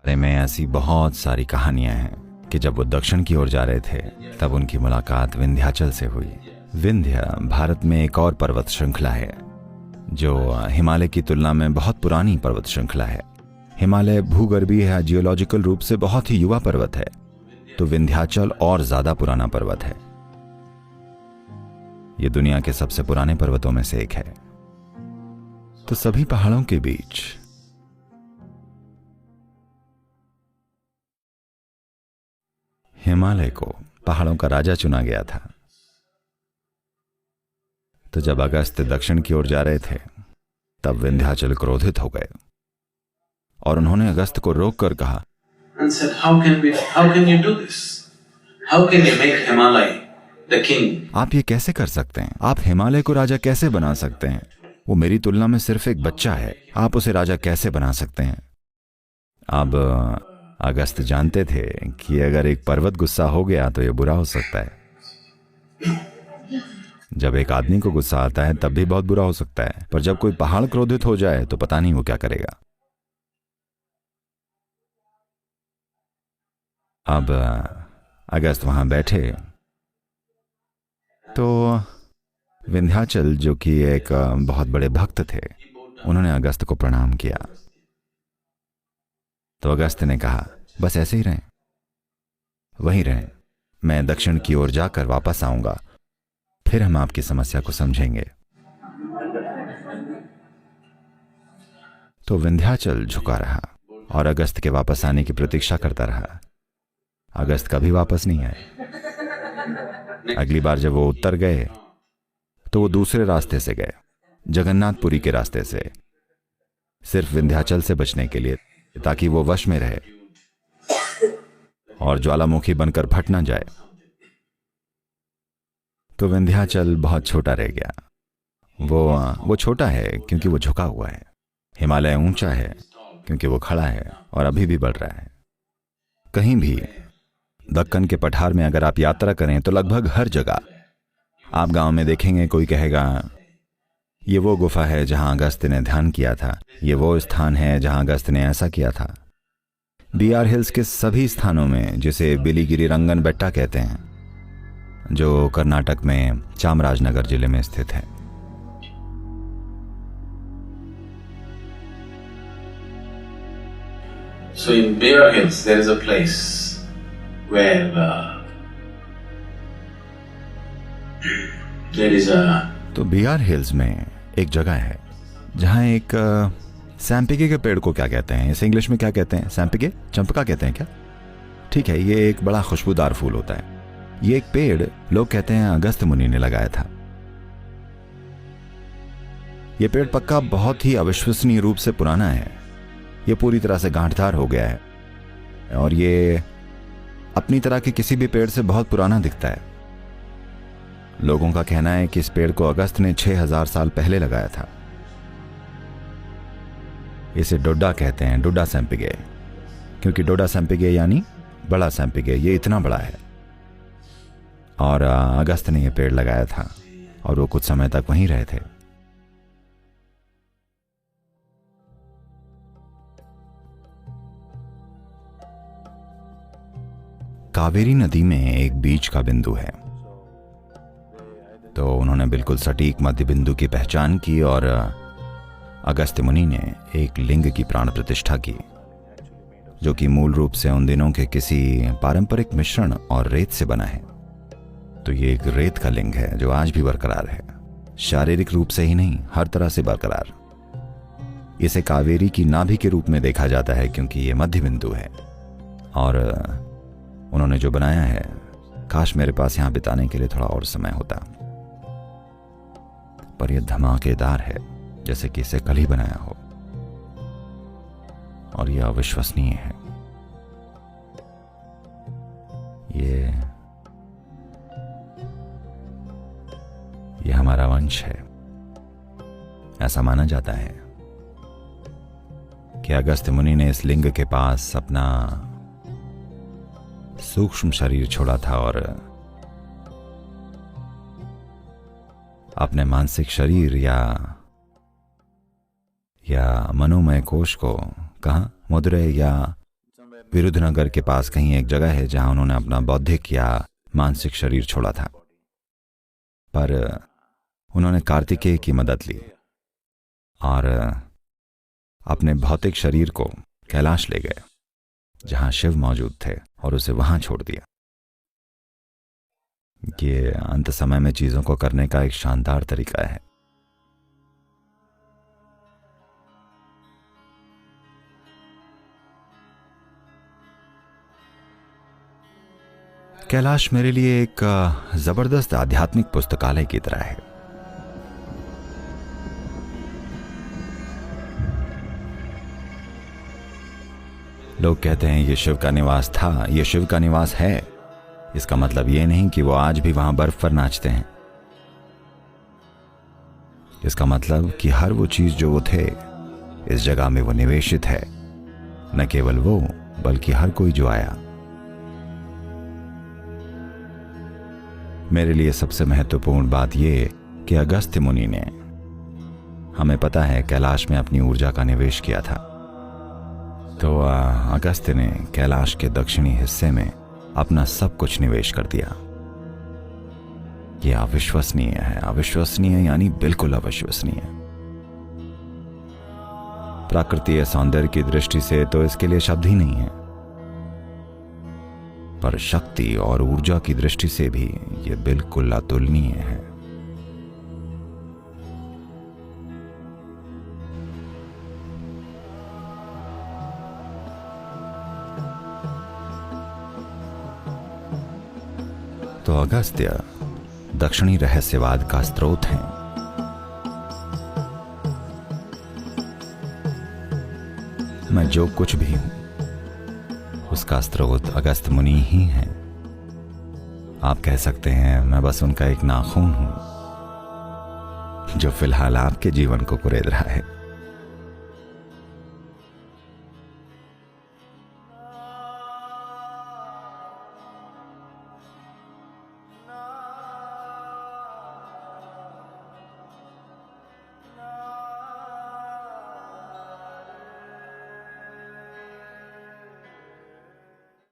बारे में ऐसी बहुत सारी कहानियां हैं कि जब वो दक्षिण की ओर जा रहे थे तब उनकी मुलाकात विंध्याचल से हुई। विंध्य भारत में एक और पर्वत श्रृंखला है जो हिमालय की तुलना में बहुत पुरानी पर्वत श्रृंखला है। हिमालय भूगर्भीय या जियोलॉजिकल रूप से बहुत ही युवा पर्वत है, तो विंध्याचल और ज्यादा पुराना पर्वत है। ये दुनिया के सबसे पुराने पर्वतों में से एक है। तो सभी पहाड़ों के बीच हिमालय को पहाड़ों का राजा चुना गया था। तो जब अगस्त दक्षिण की ओर जा रहे थे तब विंध्याचल क्रोधित हो गए और उन्होंने अगस्त को रोककर कहा, आप ये कैसे कर सकते हैं? आप हिमालय को राजा कैसे बना सकते हैं? वो मेरी तुलना में सिर्फ एक बच्चा है, आप उसे राजा कैसे बना सकते हैं? अब अगस्त जानते थे कि अगर एक पर्वत गुस्सा हो गया तो यह बुरा हो सकता है। जब एक आदमी को गुस्सा आता है तब भी बहुत बुरा हो सकता है, पर जब कोई पहाड़ क्रोधित हो जाए तो पता नहीं वो क्या करेगा। अब अगस्त वहां बैठे तो विंध्याचल, जो कि एक बहुत बड़े भक्त थे, उन्होंने अगस्त को प्रणाम किया। तो अगस्त ने कहा, बस ऐसे ही रहें, वहीं रहें, मैं दक्षिण की ओर जाकर वापस आऊंगा, फिर हम आपकी समस्या को समझेंगे। तो विंध्याचल झुका रहा और अगस्त के वापस आने की प्रतीक्षा करता रहा। अगस्त कभी वापस नहीं आए। अगली बार जब वो उत्तर गए तो वो दूसरे रास्ते से गए, जगन्नाथपुरी के रास्ते से, सिर्फ विंध्याचल से बचने के लिए, ताकि वो वश में रहे और ज्वालामुखी बनकर फट ना जाए। तो विंध्याचल बहुत छोटा रह गया। वो छोटा है क्योंकि वो झुका हुआ है। हिमालय ऊंचा है क्योंकि वो खड़ा है और अभी भी बढ़ रहा है। कहीं भी दक्कन के पठार में अगर आप यात्रा करें तो लगभग हर जगह आप गांव में देखेंगे कोई कहेगा, ये वो गुफा है जहां अगस्त ने ध्यान किया था, ये वो स्थान है जहां अगस्त ने ऐसा किया था। बीआर हिल्स के सभी स्थानों में, जिसे बिलीगिरी रंगन बेट्टा कहते हैं, जो कर्नाटक में चामराजनगर जिले में स्थित है। So in Bear Hills there is a place where there is a तो बीआर हिल्स में एक जगह है जहां एक सैम्पिके के पेड़ को क्या कहते हैं, इसे इंग्लिश में क्या कहते हैं? सैम्पिके, चंपका कहते हैं क्या? ठीक है, ये एक बड़ा खुशबूदार फूल होता है। ये एक पेड़ लोग कहते हैं अगस्त मुनि ने लगाया था। ये पेड़ पक्का बहुत ही अविश्वसनीय रूप से पुराना है। ये पूरी तरह से गांठदार हो गया है और ये अपनी तरह के किसी भी पेड़ से बहुत पुराना दिखता है। लोगों का कहना है कि इस पेड़ को अगस्त ने 6000 साल पहले लगाया था। इसे डोडा कहते हैं, डोडा सैम्पिगे, क्योंकि डोडा सैम्पिगे यानी बड़ा सैम्पिगे, ये इतना बड़ा है। और अगस्त ने यह पेड़ लगाया था और वो कुछ समय तक वहीं रहे थे। कावेरी नदी में एक बीच का बिंदु है, तो उन्होंने बिल्कुल सटीक मध्य बिंदु की पहचान की और अगस्त्य मुनि ने एक लिंग की प्राण प्रतिष्ठा की, जो कि मूल रूप से उन दिनों के किसी पारंपरिक मिश्रण और रेत से बना है। तो ये एक रेत का लिंग है जो आज भी बरकरार है, शारीरिक रूप से ही नहीं, हर तरह से बरकरार। इसे कावेरी की नाभि के रूप में देखा जाता है क्योंकि ये मध्य बिंदु है। और उन्होंने जो बनाया है, काश मेरे पास यहां बिताने के लिए थोड़ा और समय होता, पर यह धमाकेदार है, जैसे कि इसे कल ही बनाया हो, और यह अविश्वसनीय है। ये हमारा वंश है। ऐसा माना जाता है कि अगस्त्य मुनि ने इस लिंग के पास अपना सूक्ष्म शरीर छोड़ा था और अपने मानसिक शरीर या मनोमय कोश को कहाँ, मुद्रे या विरुद्धनगर के पास कहीं एक जगह है जहां उन्होंने अपना बौद्धिक या मानसिक शरीर छोड़ा था, पर उन्होंने कार्तिकेय की मदद ली और अपने भौतिक शरीर को कैलाश ले गए जहां शिव मौजूद थे और उसे वहां छोड़ दिया। ये अंत समय में चीजों को करने का एक शानदार तरीका है। कैलाश मेरे लिए एक जबरदस्त आध्यात्मिक पुस्तकालय की तरह है। लोग कहते हैं ये शिव का निवास था, ये शिव का निवास है। इसका मतलब ये नहीं कि वो आज भी वहां बर्फ पर नाचते हैं। इसका मतलब कि हर वो चीज जो वो थे इस जगह में वो निवेशित है। न केवल वो, बल्कि हर कोई जो आया। मेरे लिए सबसे महत्वपूर्ण बात यह कि अगस्त्य मुनि ने, हमें पता है, कैलाश में अपनी ऊर्जा का निवेश किया था। तो अगस्त्य ने कैलाश के दक्षिणी हिस्से में अपना सब कुछ निवेश कर दिया। यह अविश्वसनीय है। अविश्वसनीय यानी बिल्कुल अविश्वसनीय। प्राकृतिक सौंदर्य की दृष्टि से तो इसके लिए शब्द ही नहीं है, पर शक्ति और ऊर्जा की दृष्टि से भी यह बिल्कुल अतुलनीय है। तो अगस्त्य दक्षिणी रहस्यवाद का स्रोत है। मैं जो कुछ भी हूं उसका स्रोत अगस्त्य मुनि ही है। आप कह सकते हैं मैं बस उनका एक नाखून हूं जो फिलहाल आपके जीवन को कुरेद रहा है।